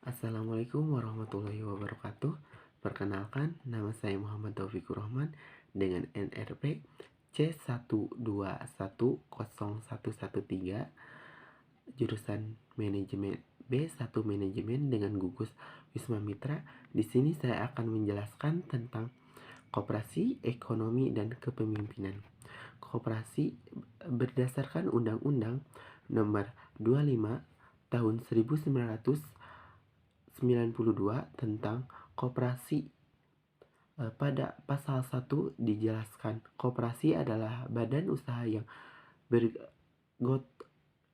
Assalamualaikum warahmatullahi wabarakatuh. Perkenalkan, nama saya Muhammad Taufikur Rahman dengan NRP C1210113, jurusan Manajemen B1 Manajemen dengan gugus Wisma Mitra. Di sini saya akan menjelaskan tentang koperasi, ekonomi, dan kepemimpinan. Koperasi berdasarkan Undang-Undang Nomor 25 Tahun 1992 tentang koperasi. Pada pasal 1 dijelaskan, koperasi adalah badan usaha yang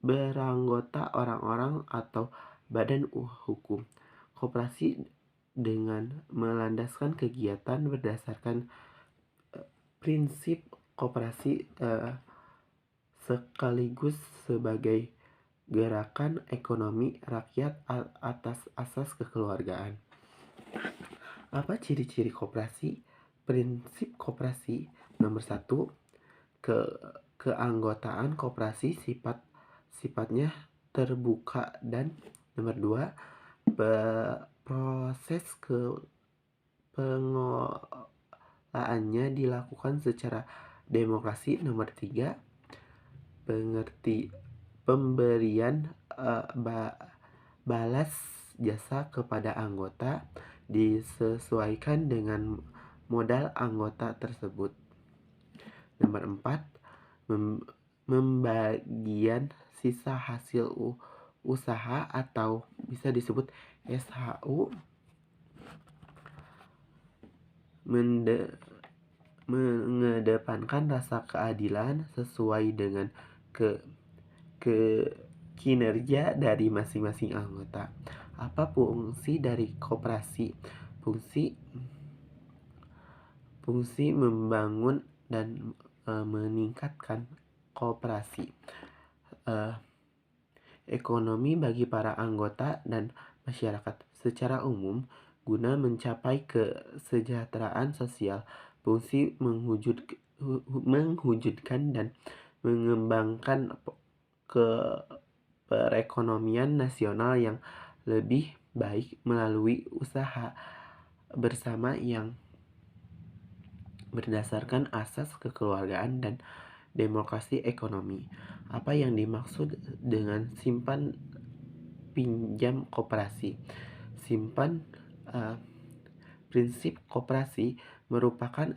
beranggota orang-orang atau badan hukum. Koperasi dengan melandaskan kegiatan berdasarkan prinsip koperasi sekaligus sebagai gerakan ekonomi rakyat atas asas kekeluargaan. Apa ciri-ciri koperasi? Prinsip koperasi nomor 1, keanggotaan koperasi sifatnya terbuka, dan nomor 2, proses pengolahannya dilakukan secara demokrasi. Nomor 3, pemberian balas jasa kepada anggota disesuaikan dengan modal anggota tersebut. Nomor 4, membagian sisa hasil usaha atau bisa disebut SHU, mengedepankan rasa keadilan sesuai dengan kinerja dari masing-masing anggota. Apa fungsi dari koperasi? Fungsi membangun dan meningkatkan koperasi ekonomi bagi para anggota dan masyarakat secara umum guna mencapai kesejahteraan sosial. Fungsi mewujudkan dan mengembangkan perekonomian nasional yang lebih baik melalui usaha bersama yang berdasarkan asas kekeluargaan dan demokrasi ekonomi. Apa yang dimaksud dengan simpan pinjam koperasi? Prinsip koperasi merupakan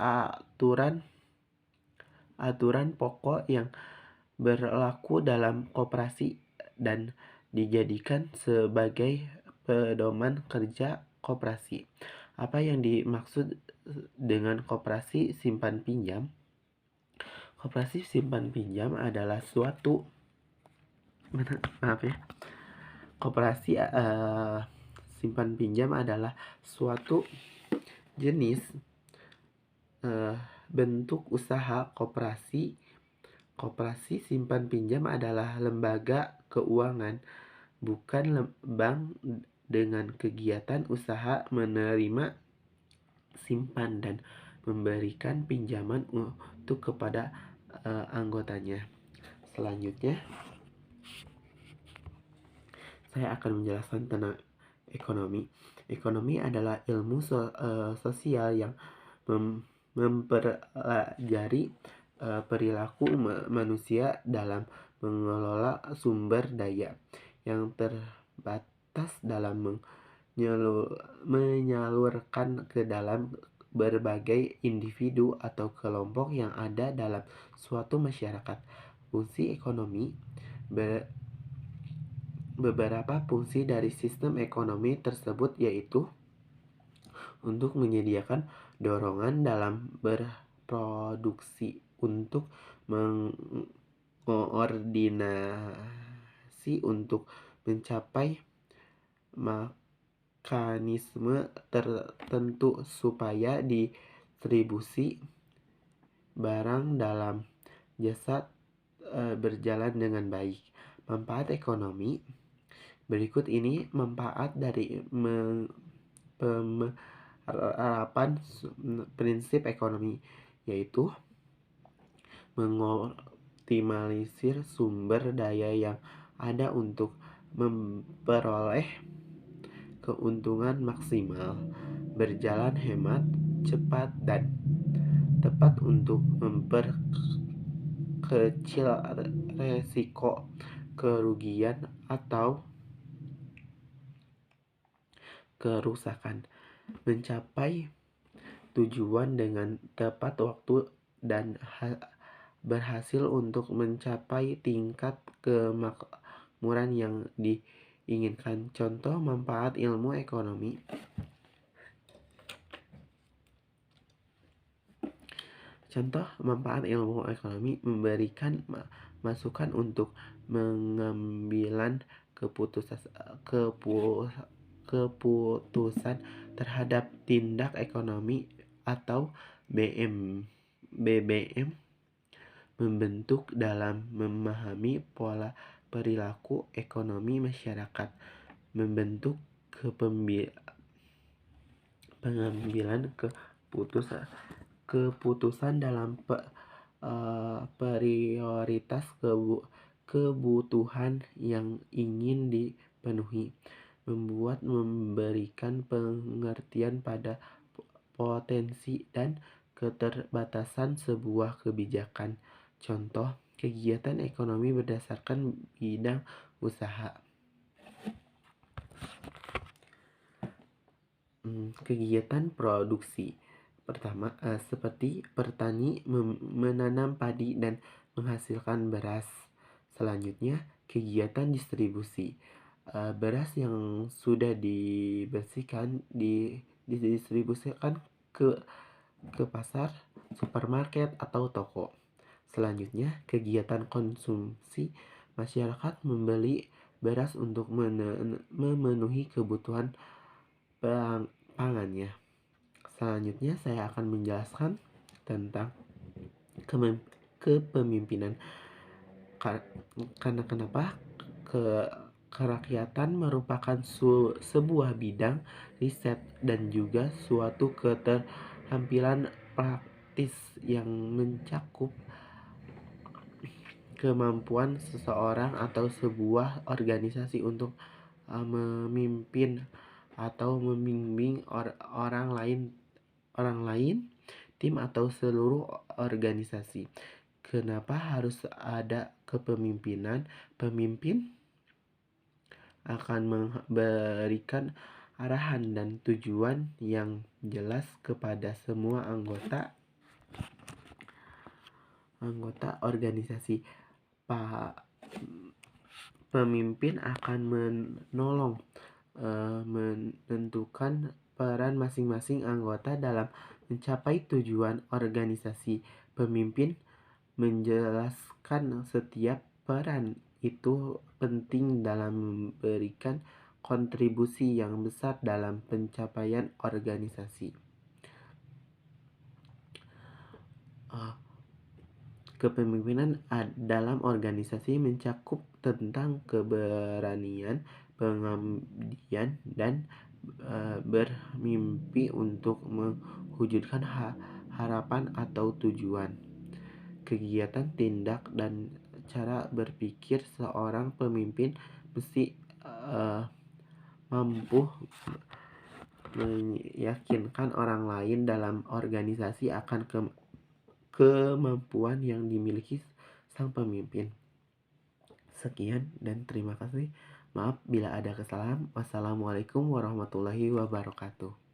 aturan pokok yang berlaku dalam koperasi dan dijadikan sebagai pedoman kerja koperasi. Apa yang dimaksud dengan koperasi simpan pinjam? Koperasi simpan pinjam adalah Koperasi simpan pinjam adalah suatu jenis bentuk usaha koperasi. Koperasi simpan pinjam adalah lembaga keuangan, bukan bank, dengan kegiatan usaha menerima, simpan, dan memberikan pinjaman untuk kepada anggotanya. Selanjutnya, saya akan menjelaskan tentang ekonomi. Ekonomi adalah ilmu sosial yang mempelajari perilaku manusia dalam mengelola sumber daya yang terbatas dalam menyalurkan ke dalam berbagai individu atau kelompok yang ada dalam suatu masyarakat. Fungsi ekonomi. Beberapa fungsi dari sistem ekonomi tersebut yaitu untuk menyediakan dorongan dalam berproduksi, untuk mengordinasi untuk mencapai mekanisme tertentu supaya distribusi barang dalam jasa berjalan dengan baik. Manfaat ekonomi. Berikut ini manfaat dari penerapan prinsip ekonomi, yaitu mengoptimalisir sumber daya yang ada untuk memperoleh keuntungan maksimal, berjalan hemat, cepat, dan tepat untuk memperkecil resiko kerugian atau kerusakan, mencapai tujuan dengan tepat waktu, dan berhasil untuk mencapai tingkat kemakmuran yang diinginkan. Contoh manfaat ilmu ekonomi. Contoh manfaat ilmu ekonomi memberikan masukan untuk mengambilan keputusan terhadap tindak ekonomi atau BBM, membentuk dalam memahami pola perilaku ekonomi masyarakat, membentuk pengambilan keputusan dalam prioritas kebutuhan yang ingin dipenuhi, memberikan pengertian pada potensi dan keterbatasan sebuah kebijakan. Contoh kegiatan ekonomi berdasarkan bidang usaha. Kegiatan produksi. Pertama, seperti petani menanam padi dan menghasilkan beras. Selanjutnya, kegiatan distribusi. Beras yang sudah dibersihkan didistribusikan ke pasar, supermarket, atau toko. Selanjutnya, kegiatan konsumsi. Masyarakat membeli beras untuk memenuhi kebutuhan pangannya. Selanjutnya saya akan menjelaskan tentang kepemimpinan. Karena kenapa kerakyatan merupakan sebuah bidang riset dan juga suatu keterampilan praktis yang mencakup kemampuan seseorang atau sebuah organisasi untuk memimpin atau membimbing orang lain, tim atau seluruh organisasi. Kenapa harus ada kepemimpinan? Pemimpin akan memberikan arahan dan tujuan yang jelas kepada semua anggota organisasi. Pemimpin akan menolong menentukan peran masing-masing anggota dalam mencapai tujuan organisasi. Pemimpin menjelaskan setiap peran itu penting dalam memberikan kontribusi yang besar dalam pencapaian organisasi. Kepemimpinan dalam organisasi mencakup tentang keberanian, pengabdian, dan bermimpi untuk mewujudkan harapan atau tujuan. Kegiatan, tindak, dan cara berpikir seorang pemimpin mesti mampu meyakinkan orang lain dalam organisasi akan kemampuan yang dimiliki sang pemimpin. Sekian dan terima kasih. Maaf bila ada kesalahan. Wassalamualaikum warahmatullahi wabarakatuh.